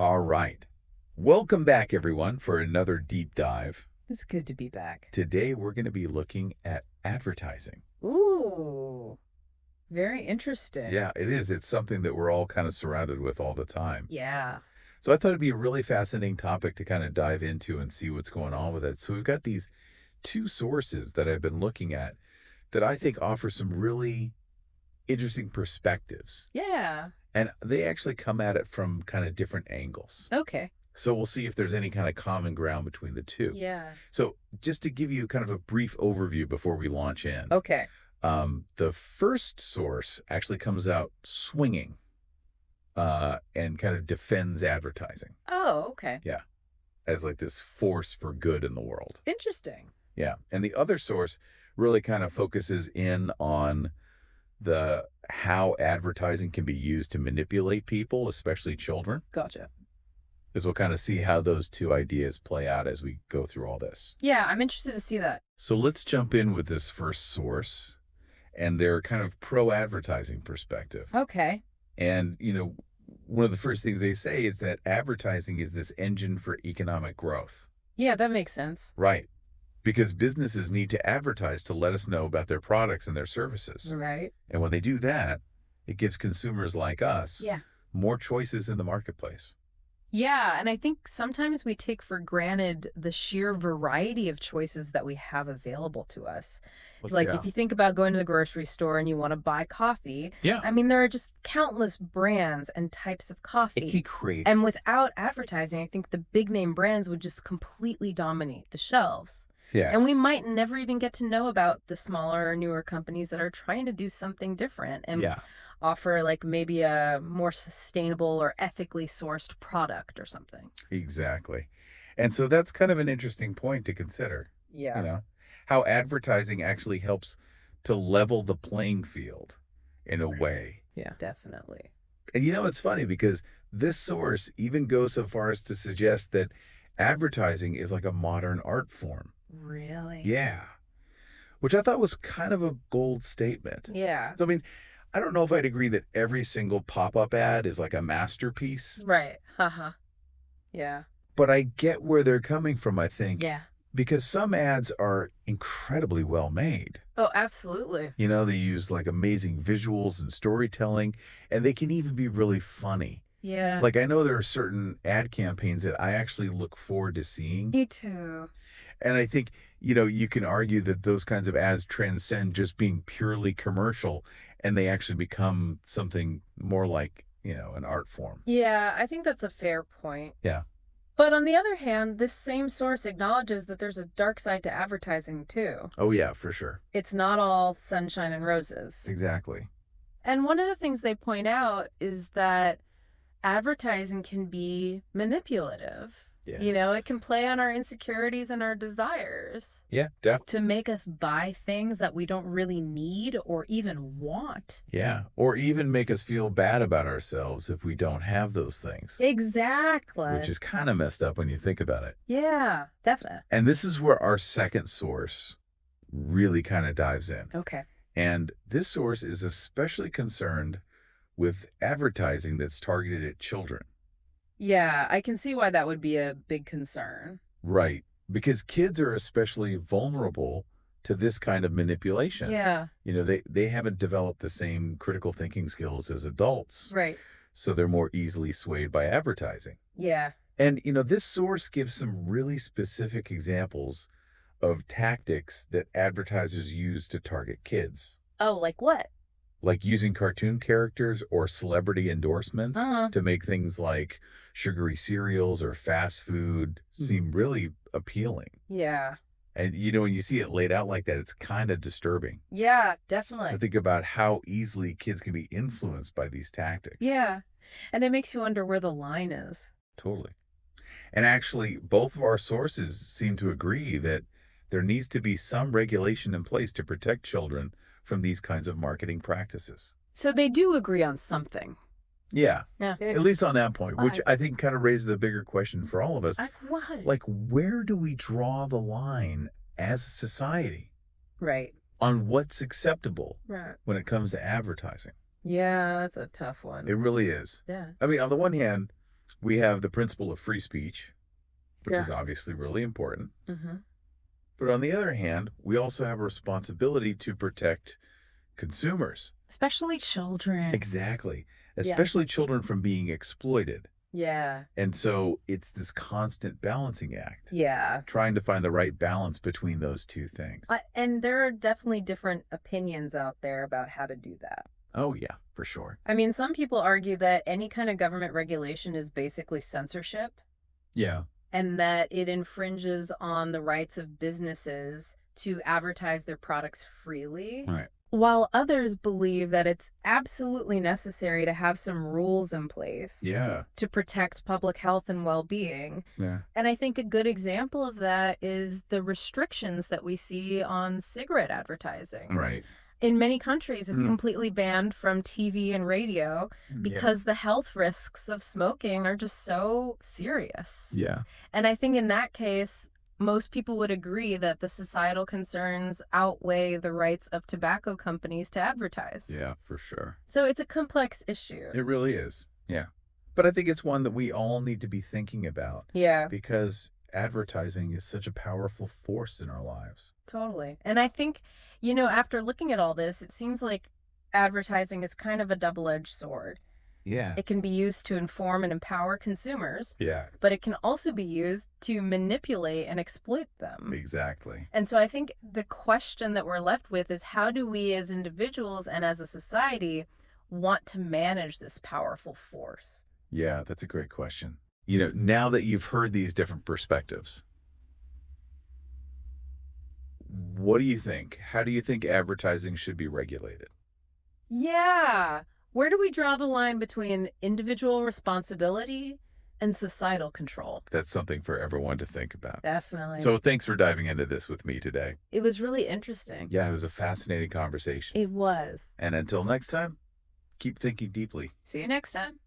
All right. Welcome back, everyone, for another deep dive. It's good to be back. Today, we're going to be looking at advertising. Ooh, very interesting. Yeah, it is. It's something that we're all kind of surrounded with all the time. Yeah. So I thought it'd be a really fascinating topic to kind of dive into and see what's going on with it. So we've got these two sources that I've been looking at that I think offer some really interesting perspectives. Yeah. And they actually come at it from kind of different angles. Okay. So we'll see if there's any kind of common ground between the two. Yeah. So just to give you kind of a brief overview before we launch in, Okay. the first source actually comes out swinging and kind of defends advertising. Oh, okay. Yeah, as like this force for good in the world. Interesting. Yeah, and the other source really kind of focuses in on the how advertising can be used to manipulate people, especially children. Gotcha. Because we'll kind of see how those two ideas play out as we go through all this. Yeah, I'm interested to see that. So let's jump in with this first source and their kind of pro-advertising perspective. Okay. And, one of the first things they say is that advertising is this engine for economic growth. Yeah, that makes sense. Right. Because businesses need to advertise to let us know about their products and their services. Right. And when they do that, it gives consumers like us Yeah. more choices in the marketplace. Yeah, and I think sometimes we take for granted the sheer variety of choices that we have available to us. Like Yeah. if you think about going to the grocery store and you want to buy coffee, Yeah. I mean, there are just countless brands and types of coffee. It's great. And without advertising, I think the big name brands would just completely dominate the shelves. Yeah. And we might never even get to know about the smaller or newer companies that are trying to do something different and Yeah. offer like maybe a more sustainable or ethically sourced product or something. Exactly. And so that's kind of an interesting point to consider, Yeah. how advertising actually helps to level the playing field in a way. Yeah, definitely. And it's funny because this source even goes so far as to suggest that advertising is like a modern art form. Really? Yeah. Which I thought was kind of a bold statement. Yeah. So, I mean, I don't know if I'd agree that every single pop-up ad is like a masterpiece, Right. Haha. Yeah. but I get where they're coming from, I think, Yeah. because some ads are incredibly well made. Oh, absolutely. They use like amazing visuals and storytelling, and they can even be really funny. Yeah. Like I know there are certain ad campaigns that I actually look forward to seeing. Me too. And I think, you can argue that those kinds of ads transcend just being purely commercial and they actually become something more like, an art form. Yeah, I think that's a fair point. Yeah. But on the other hand, this same source acknowledges that there's a dark side to advertising too. Oh, yeah, for sure. It's not all sunshine and roses. Exactly. And one of the things they point out is that advertising can be manipulative. Yes. It can play on our insecurities and our desires Yeah, definitely. to make us buy things that we don't really need or even want. Yeah. Or even make us feel bad about ourselves if we don't have those things, Exactly. which is kind of messed up when you think about it. Yeah, definitely. And this is where our second source really kind of dives in. Okay. And this source is especially concerned with advertising that's targeted at children. Yeah, I can see why that would be a big concern. Right. Because kids are especially vulnerable to this kind of manipulation. Yeah, They haven't developed the same critical thinking skills as adults, right. so they're more easily swayed by advertising. Yeah. And, this source gives some really specific examples of tactics that advertisers use to target kids, Oh, like what? like using cartoon characters or celebrity endorsements to make things like sugary cereals or fast food seem really appealing. Yeah. And, when you see it laid out like that, it's kind of disturbing Yeah, to definitely. think about how easily kids can be influenced by these tactics. Yeah. And it makes you wonder where the line is. Totally. And actually, both of our sources seem to agree that there needs to be some regulation in place to protect children from these kinds of marketing practices. So they do agree on something. Yeah, Yeah. at least on that point, which I- I think kind of raises a bigger question for all of us. Why? Like, where do we draw the line as a society Right. on what's acceptable Right. when it comes to advertising? Yeah, that's a tough one. It really is. Yeah. I mean, on the one hand, We have the principle of free speech, which Yeah. is obviously really important. Mm-hmm. But on the other hand, we also have a responsibility to protect consumers. Especially children. Exactly. Yeah. Especially children from being exploited. Yeah. And so it's this constant balancing act, Yeah. trying to find the right balance between those two things. And there are definitely different opinions out there about how to do that. Oh, yeah, for sure. I mean, some people argue that any kind of government regulation is basically censorship Yeah. and that it infringes on the rights of businesses to advertise their products freely. Right. While others believe that it's absolutely necessary to have some rules in place Yeah. to protect public health and well-being. Yeah. And I think a good example of that is the restrictions that we see on cigarette advertising. Right. In many countries, it's Mm. completely banned from TV and radio because the health risks of smoking are just so serious. Yeah. And I think in that case, most people would agree that the societal concerns outweigh the rights of tobacco companies to advertise. Yeah, for sure. So it's a complex issue. It really is. Yeah. But I think it's one that we all need to be thinking about Yeah, because advertising is such a powerful force in our lives. totally. And I think, after looking at all this, it seems like advertising is kind of a double-edged sword. Yeah. It can be used to inform and empower consumers, Yeah, but it can also be used to manipulate and exploit them. exactly. And so I think the question that we're left with is, how do we as individuals and as a society want to manage this powerful force? Yeah, that's a great question. Now that you've heard these different perspectives, what do you think? How do you think advertising should be regulated? Yeah. Where do we draw the line between individual responsibility and societal control? That's something for everyone to think about. Definitely. So thanks for diving into this with me today. It was really interesting. Yeah, it was a fascinating conversation. It was. And until next time, keep thinking deeply. See you next time.